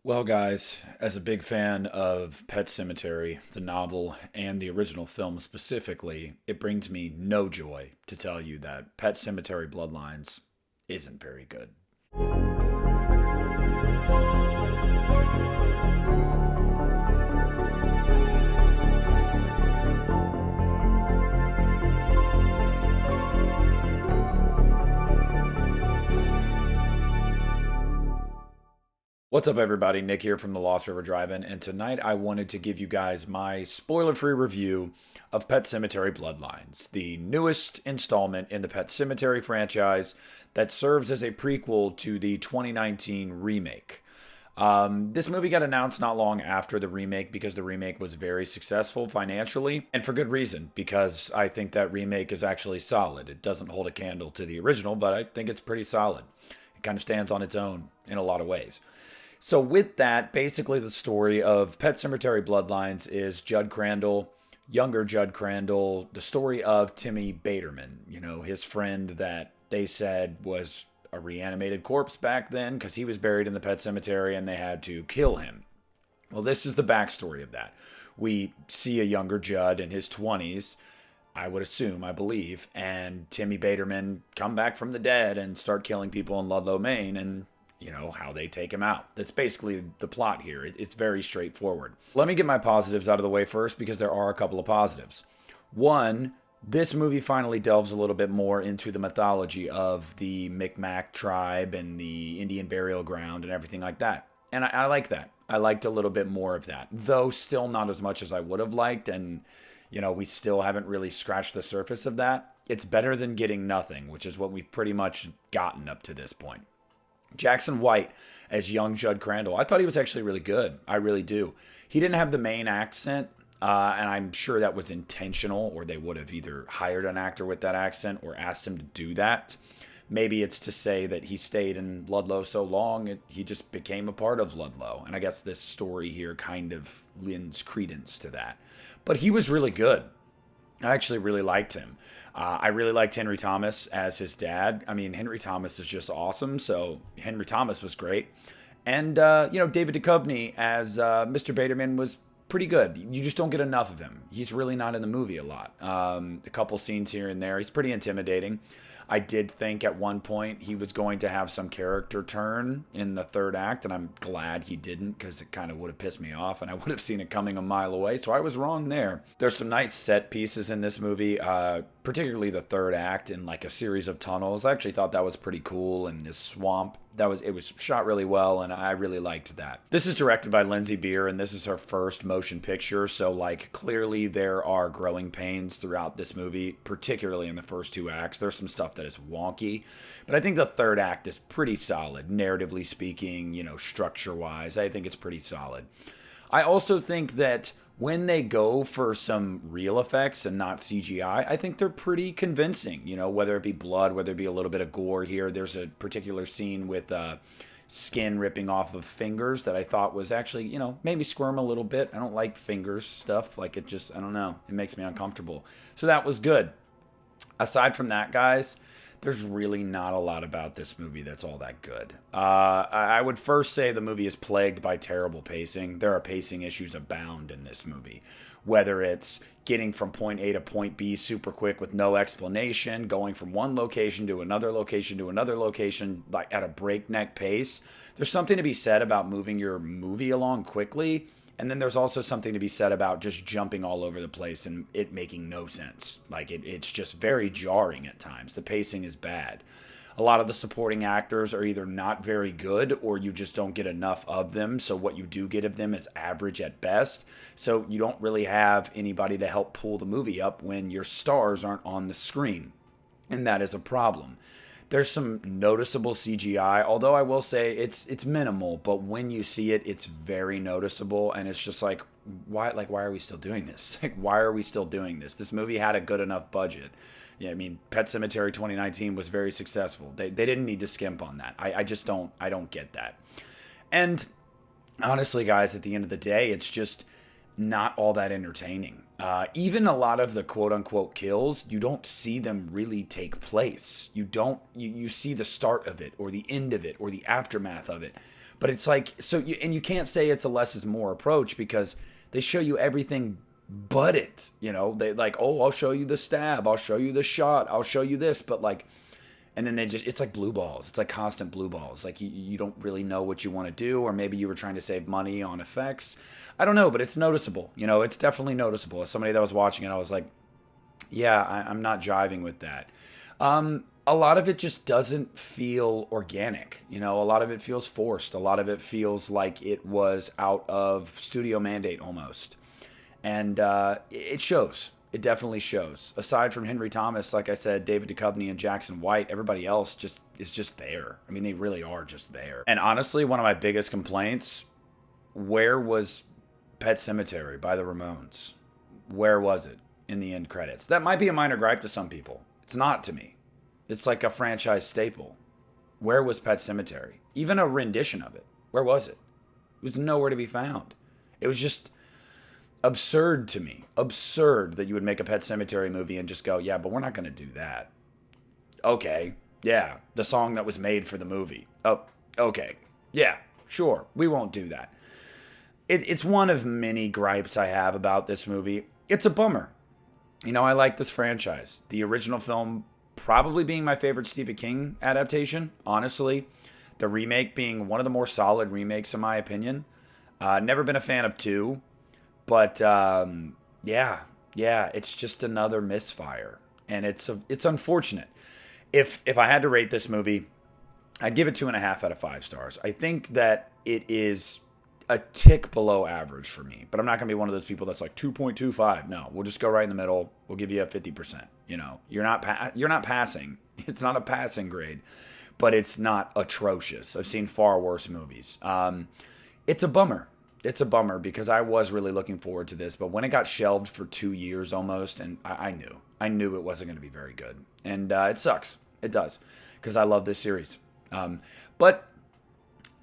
Well, guys, as a big fan of Pet Sematary, the novel, and the original film specifically, it brings me no joy to tell you that Pet Sematary Bloodlines isn't very good. What's up, everybody? Nick here from the Lost River Drive-In, and tonight I wanted to give you guys my spoiler-free review of Pet Sematary Bloodlines, the newest installment in the Pet Sematary franchise that serves as a prequel to the 2019 remake. This movie got announced not long after the remake because the remake was very successful financially, and for good reason, because I think that remake is actually solid. It doesn't hold a candle to the original, but I think it's pretty solid. It kind of stands on its own in a lot of ways. So with that, basically the story of Pet Sematary Bloodlines is Judd Crandall, younger Judd Crandall, the story of Timmy Baterman, his friend that they said was a reanimated corpse back then because he was buried in the pet cemetery and they had to kill him. Well, this is the backstory of that. We see a younger Judd in his 20s, I would assume, I believe, and Timmy Baterman come back from the dead and start killing people in Ludlow, Maine, and how they take him out. That's basically the plot here. It's very straightforward. Let me get my positives out of the way first because there are a couple of positives. One, this movie finally delves a little bit more into the mythology of the Micmac tribe and the Indian burial ground and everything like that. And I like that. I liked a little bit more of that, though still not as much as I would have liked. And, we still haven't really scratched the surface of that. It's better than getting nothing, which is what we've pretty much gotten up to this point. Jackson White as young Judd Crandall, I thought he was actually really good. I really do. He didn't have the main accent, and I'm sure that was intentional, or they would have either hired an actor with that accent or asked him to do that. Maybe it's to say that he stayed in Ludlow so long, he just became a part of Ludlow. And I guess this story here kind of lends credence to that. But he was really good. I actually really liked him. I really liked Henry Thomas as his dad. I mean, Henry Thomas is just awesome. So Henry Thomas was great. And, David Duchovny as Mr. Baterman was pretty good. You just don't get enough of him. He's really not in the movie a lot. A couple scenes here and there. He's pretty intimidating. I did think at one point he was going to have some character turn in the third act, and I'm glad he didn't because it kind of would have pissed me off, and I would have seen it coming a mile away, so I was wrong there. There's some nice set pieces in this movie, particularly the third act in like a series of tunnels. I actually thought that was pretty cool, and this swamp. It was shot really well, and I really liked that. This is directed by Lindsay Beer, and this is her first motion picture, so like clearly there are growing pains throughout this movie, particularly in the first two acts. There's some stuff that is wonky, but I think the third act is pretty solid, narratively speaking, structure-wise. I think it's pretty solid. I also think that when they go for some real effects and not CGI, I think they're pretty convincing, whether it be blood, whether it be a little bit of gore here. There's a particular scene with skin ripping off of fingers that I thought was actually, made me squirm a little bit. I don't like fingers stuff. Like I don't know. It makes me uncomfortable. So that was good. Aside from that, guys, there's really not a lot about this movie that's all that good. I would first say the movie is plagued by terrible pacing. There are pacing issues abound in this movie, whether it's getting from point A to point B super quick with no explanation, going from one location to another location to another location like at a breakneck pace. There's something to be said about moving your movie along quickly. And then there's also something to be said about just jumping all over the place and it making no sense. Like it's just very jarring at times. The pacing is bad. A lot of the supporting actors are either not very good or you just don't get enough of them. So what you do get of them is average at best. So you don't really have anybody to help pull the movie up when your stars aren't on the screen. And that is a problem. There's some noticeable CGI, although I will say it's minimal, but when you see it, it's very noticeable, and it's just like, why are we still doing this? Like, why are we still doing this? This movie had a good enough budget. Yeah, I mean, Pet Sematary 2019 was very successful. They didn't need to skimp on that. I just don't get that. And honestly, guys, at the end of the day, it's just not all that entertaining. Even a lot of the quote unquote kills, you don't see them really take place. You don't, you see the start of it or the end of it or the aftermath of it. But it's like, and you can't say it's a less is more approach because they show you everything but it. You know, they like, oh, I'll show you the stab, I'll show you the shot, I'll show you this. But like, and then it's like blue balls. It's like constant blue balls. Like you don't really know what you want to do, or maybe you were trying to save money on effects. I don't know, but it's noticeable. You know, it's definitely noticeable. As somebody that was watching it, I was like, yeah, I'm not jiving with that. A lot of it just doesn't feel organic. You know, a lot of it feels forced. A lot of it feels like it was out of studio mandate almost. And it shows. It definitely shows. Aside from Henry Thomas, like I said, David Duchovny and Jackson White, everybody else is just there. I mean, they really are just there. And honestly, one of my biggest complaints, where was Pet Sematary by the Ramones? Where was it in the end credits? That might be a minor gripe to some people. It's not to me. It's like a franchise staple. Where was Pet Sematary? Even a rendition of it. Where was it? It was nowhere to be found. It was just absurd to me. Absurd that you would make a Pet Sematary movie and just go, yeah, but we're not going to do that. Okay. Yeah. The song that was made for the movie. Oh, okay. Yeah, sure. We won't do that. It's one of many gripes I have about this movie. It's a bummer. You know, I like this franchise. The original film probably being my favorite Stephen King adaptation, honestly. The remake being one of the more solid remakes, in my opinion. Never been a fan of 2. But yeah, it's just another misfire, and it's unfortunate. If I had to rate this movie, I'd give it 2.5 out of 5 stars. I think that it is a tick below average for me, but I'm not gonna be one of those people that's like 2.25. No, we'll just go right in the middle. We'll give you a 50%. You know, you're not passing. It's not a passing grade, but it's not atrocious. I've seen far worse movies. It's a bummer. It's a bummer because I was really looking forward to this, but when it got shelved for 2 years almost, and I knew it wasn't going to be very good, and it sucks. It does, because I love this series. But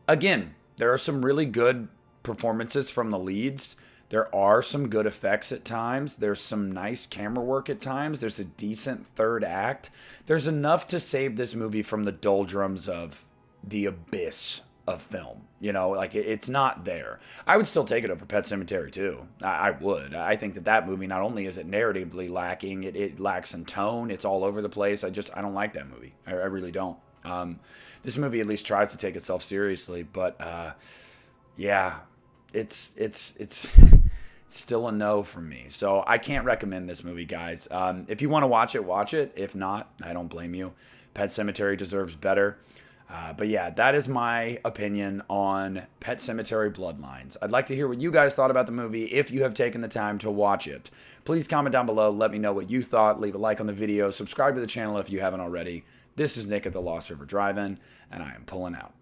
again, there are some really good performances from the leads. There are some good effects at times. There's some nice camera work at times. There's a decent third act. There's enough to save this movie from the doldrums of the abyss of film. You know, like it's not there. I would still take it over Pet Sematary too. I would. I think that movie, not only is it narratively lacking, it lacks in tone. It's all over the place. I don't like that movie. I really don't. This movie at least tries to take itself seriously, but yeah, it's it's still a no from me. So I can't recommend this movie, guys. If you want to watch it, watch it. If not, I don't blame you. Pet Sematary deserves better. But yeah, that is my opinion on Pet Sematary Bloodlines. I'd like to hear what you guys thought about the movie if you have taken the time to watch it. Please comment down below. Let me know what you thought. Leave a like on the video. Subscribe to the channel if you haven't already. This is Nick at the Lost River Drive-In, and I am pulling out.